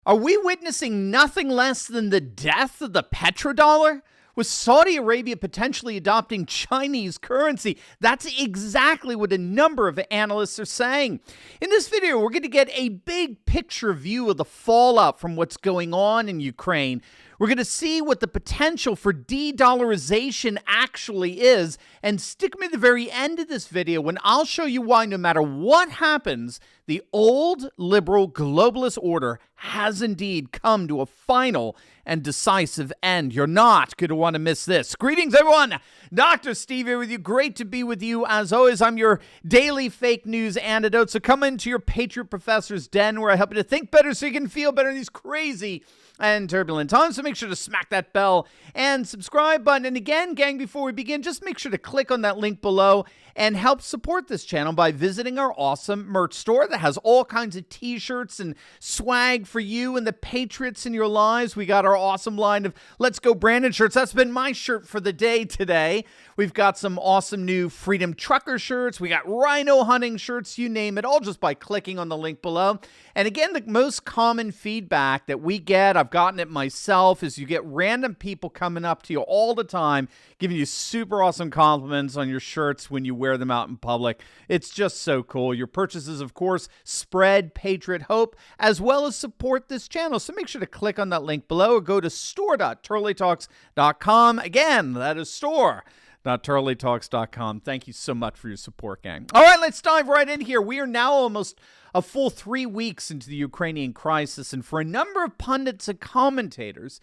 Are we witnessing nothing less than the death of the petrodollar? With Saudi Arabia potentially adopting Chinese currency? That's exactly what a number of analysts are saying. In this video, we're going to get a big picture view of the fallout from what's going on in Ukraine. We're going to see what the potential for de-dollarization actually is, and stick me to the very end of this video when I'll show you why no matter what happens, the old liberal globalist order has indeed come to a final and decisive end. You're not going to want to miss this. Greetings, everyone. Dr. Steve here with you. Great to be with you. As always, I'm your daily fake news antidote. So come into your Patriot Professor's den where I help you to think better so you can feel better in these crazy and turbulent times. So make sure to smack that bell and subscribe button. And again, gang, before we begin, just make sure to click on that link below and help support this channel by visiting our awesome merch store that has all kinds of t-shirts and swag for you and the patriots in your lives. We got our awesome line of Let's Go Brandon shirts. That's been my shirt for the day today. We've got some awesome new Freedom Trucker shirts. We got rhino hunting shirts, you name it, all just by clicking on the link below. And again, the most common feedback that we get, I've gotten it myself, is you get random people coming up to you all the time, giving you super awesome compliments on your shirts when you wear them out in public. It's just so cool. Your purchases, of course, spread Patriot hope as well as support this channel. So make sure to click on that link below or go to store.turleytalks.com. Again, that is store.turleytalks.com. Thank you so much for your support, gang. All right, let's dive right in here. We are now almost a full 3 weeks into the Ukrainian crisis, and for a number of pundits and commentators,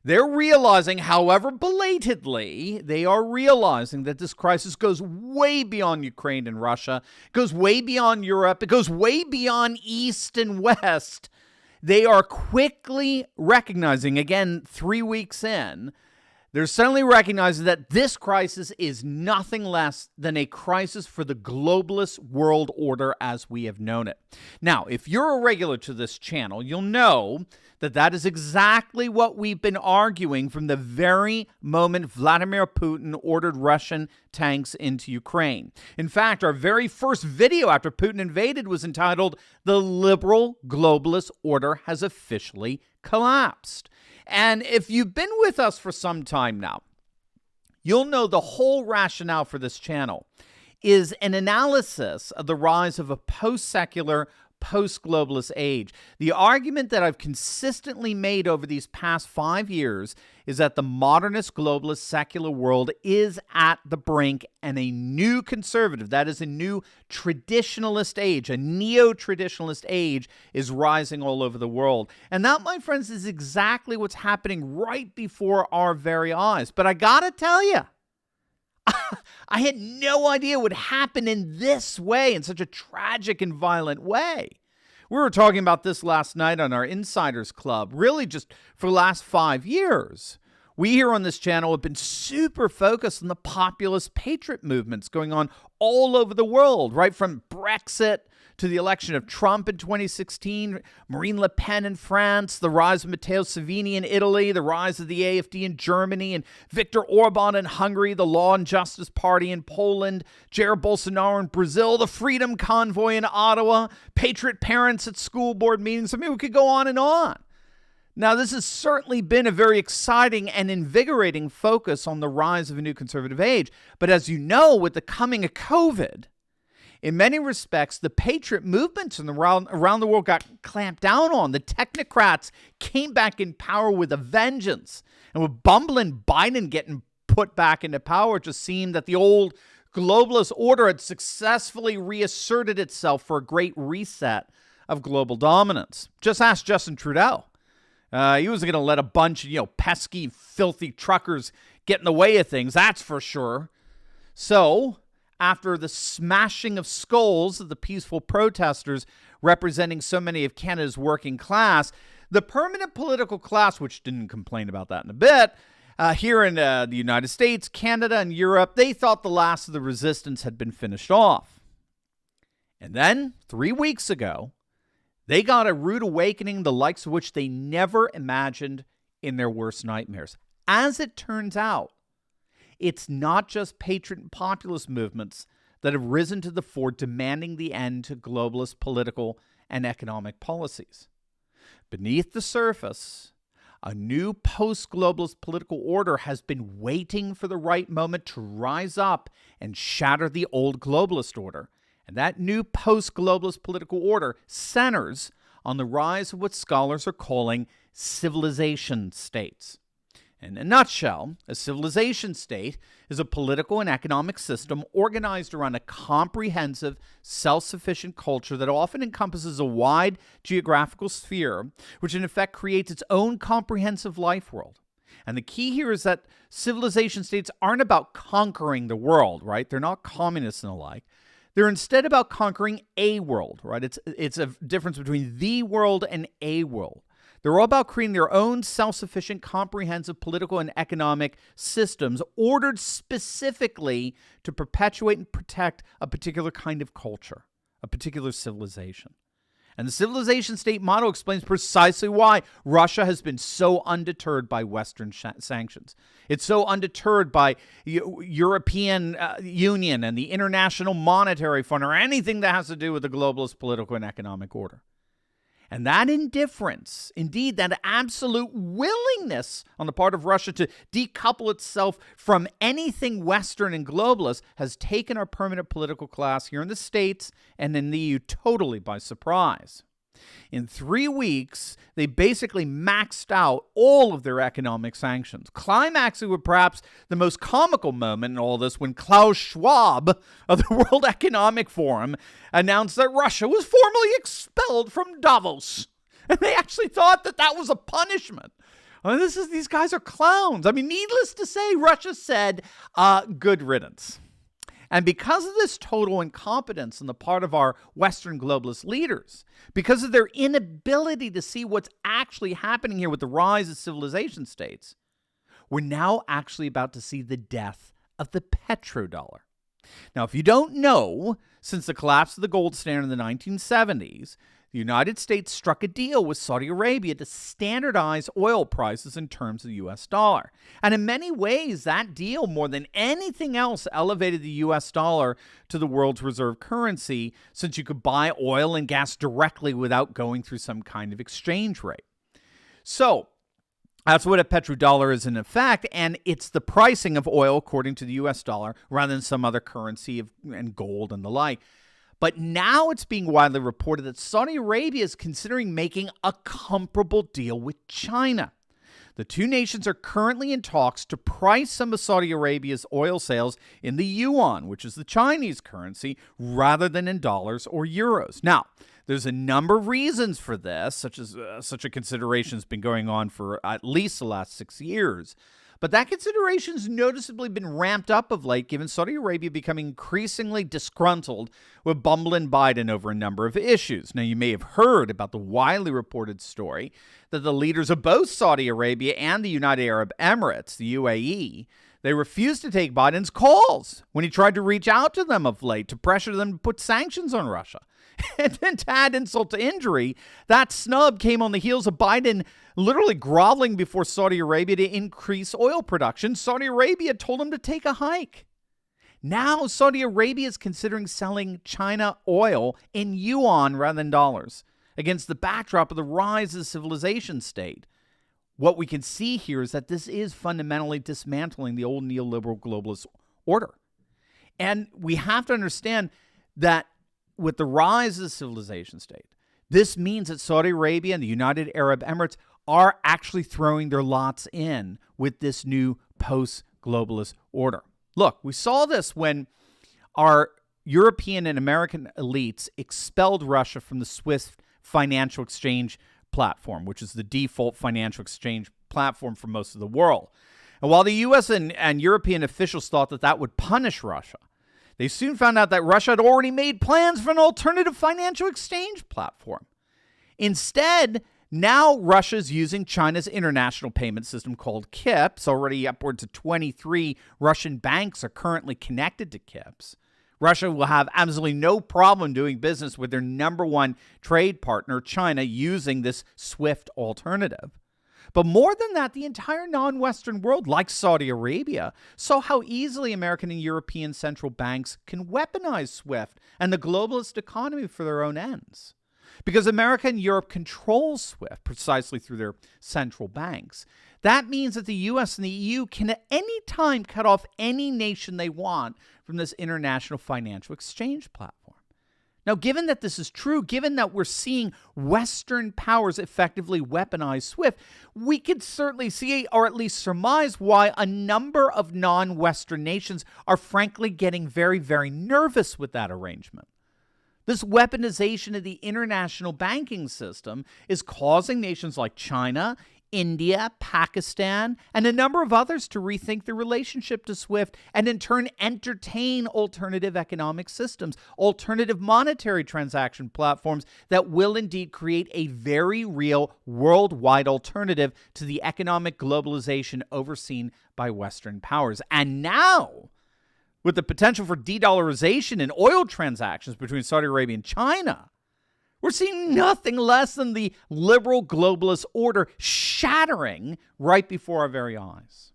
they're realizing, however belatedly, they are realizing that this crisis goes way beyond Ukraine and Russia, goes way beyond Europe, it goes way beyond East and West. They are quickly recognizing, again, 3 weeks in, they're suddenly recognizing that this crisis is nothing less than a crisis for the globalist world order as we have known it. Now, if you're a regular to this channel, you'll know that that is exactly what we've been arguing from the very moment Vladimir Putin ordered Russian tanks into Ukraine. In fact, our very first video after Putin invaded was entitled, "The Liberal Globalist Order Has Officially Collapsed." And if you've been with us for some time now, you'll know the whole rationale for this channel is an analysis of the rise of a post-secular, post-globalist age. The argument that I've consistently made over these past 5 years is that the modernist, globalist, secular world is at the brink, and a new conservative, that is a new traditionalist age, a neo-traditionalist age, is rising all over the world. And that, my friends, is exactly what's happening right before our very eyes. But I gotta tell you, I had no idea it would happen in this way, in such a tragic and violent way. We were talking about this last night on our Insiders Club, really just for the last 5 years. We here on this channel have been super focused on the populist patriot movements going on all over the world, right from Brexit to the election of Trump in 2016, Marine Le Pen in France, the rise of Matteo Salvini in Italy, the rise of the AfD in Germany, and Viktor Orban in Hungary, the Law and Justice Party in Poland, Jair Bolsonaro in Brazil, the Freedom Convoy in Ottawa, patriot parents at school board meetings. I mean, we could go on and on. Now, this has certainly been a very exciting and invigorating focus on the rise of a new conservative age. But as you know, with the coming of COVID, in many respects, the patriot movements around the world got clamped down on. The technocrats came back in power with a vengeance. And with bumbling Biden getting put back into power, it just seemed that the old globalist order had successfully reasserted itself for a great reset of global dominance. Just ask Justin Trudeau. He wasn't going to let a bunch of, pesky, filthy truckers get in the way of things, that's for sure. So, after the smashing of skulls of the peaceful protesters representing so many of Canada's working class, the permanent political class, which didn't complain about that in a bit, here in the United States, Canada, and Europe, they thought the last of the resistance had been finished off. And then, 3 weeks ago, they got a rude awakening, the likes of which they never imagined in their worst nightmares. As it turns out, it's not just patriot and populist movements that have risen to the fore demanding the end to globalist political and economic policies. Beneath the surface, a new post-globalist political order has been waiting for the right moment to rise up and shatter the old globalist order. And that new post-globalist political order centers on the rise of what scholars are calling civilization states. In a nutshell, a civilization state is a political and economic system organized around a comprehensive, self-sufficient culture that often encompasses a wide geographical sphere, which in effect creates its own comprehensive life world. And the key here is that civilization states aren't about conquering the world, right? They're not communists and the like. They're instead about conquering a world, right? It's a difference between the world and a world. They're all about creating their own self-sufficient, comprehensive political and economic systems ordered specifically to perpetuate and protect a particular kind of culture, a particular civilization. And the civilization state model explains precisely why Russia has been so undeterred by Western sanctions. It's so undeterred by European Union and the International Monetary Fund or anything that has to do with the globalist political and economic order. And that indifference, indeed, that absolute willingness on the part of Russia to decouple itself from anything Western and globalist has taken our permanent political class here in the States and in the EU totally by surprise. In 3 weeks, they basically maxed out all of their economic sanctions, climaxing with perhaps the most comical moment in all this when Klaus Schwab of the World Economic Forum announced that Russia was formally expelled from Davos. And they actually thought that that was a punishment. I mean, these guys are clowns. I mean, needless to say, Russia said, good riddance. And because of this total incompetence on the part of our Western globalist leaders, because of their inability to see what's actually happening here with the rise of civilization states, we're now actually about to see the death of the petrodollar. Now, if you don't know, since the collapse of the gold standard in the 1970s, the United States struck a deal with Saudi Arabia to standardize oil prices in terms of the U.S. dollar. And in many ways, that deal, more than anything else, elevated the U.S. dollar to the world's reserve currency, since you could buy oil and gas directly without going through some kind of exchange rate. So that's what a petrodollar is in effect, and it's the pricing of oil according to the U.S. dollar rather than some other currency and gold and the like. But now it's being widely reported that Saudi Arabia is considering making a comparable deal with China. The two nations are currently in talks to price some of Saudi Arabia's oil sales in the yuan, which is the Chinese currency, rather than in dollars or euros. Now, there's a number of reasons for this, such a consideration has been going on for at least the last 6 years. But that consideration has noticeably been ramped up of late, given Saudi Arabia becoming increasingly disgruntled with Bumble and Biden over a number of issues. Now, you may have heard about the widely reported story that the leaders of both Saudi Arabia and the United Arab Emirates, the UAE, they refused to take Biden's calls when he tried to reach out to them of late to pressure them to put sanctions on Russia. And then to add insult to injury, that snub came on the heels of Biden literally groveling before Saudi Arabia to increase oil production. Saudi Arabia told him to take a hike. Now Saudi Arabia is considering selling China oil in yuan rather than dollars against the backdrop of the rise of the civilization state. What we can see here is that this is fundamentally dismantling the old neoliberal globalist order. And we have to understand that with the rise of the civilization state, this means that Saudi Arabia and the United Arab Emirates are actually throwing their lots in with this new post-globalist order. Look, we saw this when our European and American elites expelled Russia from the SWIFT financial exchange platform, which is the default financial exchange platform for most of the world. And while the U.S. and European officials thought that that would punish Russia, they soon found out that Russia had already made plans for an alternative financial exchange platform. Instead, now Russia's using China's international payment system called KIPS. Already upwards of 23 Russian banks are currently connected to KIPS. Russia will have absolutely no problem doing business with their number one trade partner, China, using this SWIFT alternative. But more than that, the entire non-Western world, like Saudi Arabia, saw how easily American and European central banks can weaponize SWIFT and the globalist economy for their own ends. because America and Europe control SWIFT precisely through their central banks. That means that the U.S. and the EU can at any time cut off any nation they want from this international financial exchange platform. Now, given that this is true, given that we're seeing Western powers effectively weaponize SWIFT, we could certainly see, or at least surmise, why a number of non-Western nations are frankly getting very, very nervous with that arrangement. This weaponization of the international banking system is causing nations like China, India, Pakistan, and a number of others to rethink their relationship to SWIFT and in turn entertain alternative economic systems, alternative monetary transaction platforms that will indeed create a very real worldwide alternative to the economic globalization overseen by Western powers. And now, with the potential for de-dollarization in oil transactions between Saudi Arabia and China, we're seeing nothing less than the liberal globalist order shattering right before our very eyes.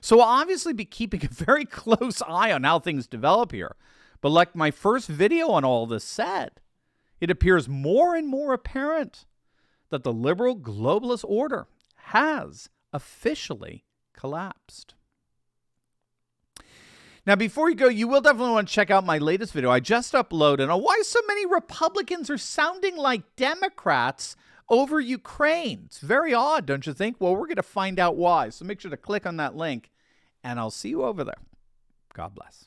So we'll obviously be keeping a very close eye on how things develop here. But like my first video on all this said, it appears more and more apparent that the liberal globalist order has officially collapsed. Now, before you go, you will definitely want to check out my latest video I just uploaded on why so many Republicans are sounding like Democrats over Ukraine. It's very odd, don't you think? Well, we're going to find out why. So make sure to click on that link, and I'll see you over there. God bless.